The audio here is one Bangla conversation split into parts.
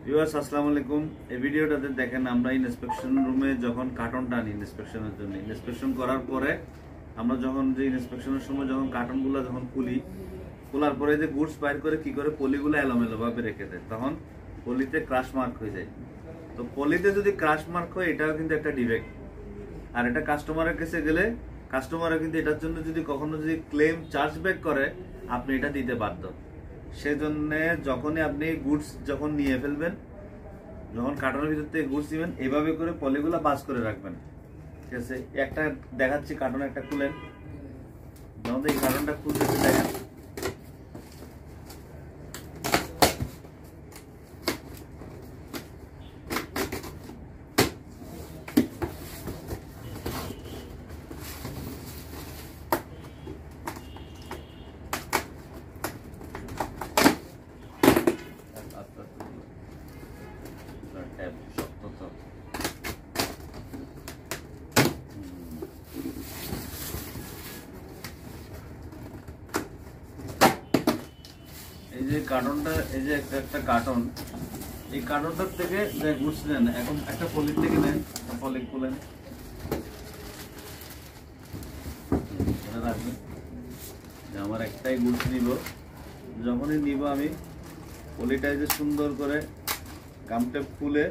ভিউয়ার্স আসসালামু আলাইকুম। এই ভিডিওটাতে দেখেন আমরা ইন্সপেকশন রুমে যখন কার্টনটা আনি ইন্সপেকশনের জন্য, ইন্সপেকশন করার পরে আমরা যখন যে ইন্সপেকশনের সময় যখন কার্টনগুলো যখন খোলার পরে যে গুডস বাইর করে কি করে পলিগুলো এলোমেলো ভাবে রেখে দেয়, তখন পলিতে ক্রাশ মার্ক হয়ে যায়। তো পলিতে যদি ক্রাশ মার্ক হয় এটাও কিন্তু একটা ডিফেক্ট, আর এটা কাস্টমারের কাছে গেলে কাস্টমাররা কিন্তু এটার জন্য যদি কখনো যদি ক্লেম চার্জ ব্যাক করে আপনি এটা দিতে বাধ্য। সেজন্য যখনই আপনি গুডস যখন নিয়ে ফেলবেন, যখন কার্টনের ভিতর থেকে গুডস দিবেন, এইভাবে করে পলিগুলো বাজ করে রাখবেন। ঠিক আছে, একটা দেখাচ্ছি, কার্টন একটা খুলেন। যখন এই কার্টনটা খুলতেছে দেখেন, এই যে কার্টনটা, এই যে একটা কার্টন, এই কার্টনটার থেকে যে গুডস নেন, এখন একটা পলি থেকে নেন, পলি খুলেন, রাখবেন। আমার একটাই গুডস নিব, যখনই নিব আমি পলিটাই যে সুন্দর করে গামটা খুলে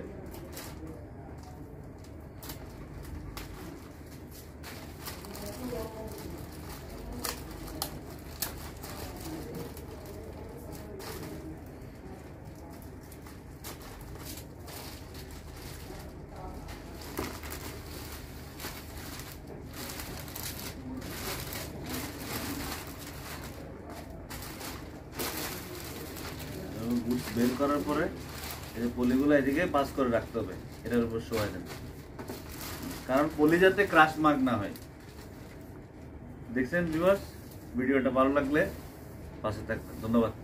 গুডস বের করার পরে এই পলিগুলো এদিকে পাস করে রাখতে হবে, এটার উপর শোয়া দেন, কারণ পলি যাতে ক্রাশ মার্ক না হয়। দেখছেন ভিউয়ার্স, ভিডিওটা ভালো লাগলে পাশে থাকবেন। ধন্যবাদ।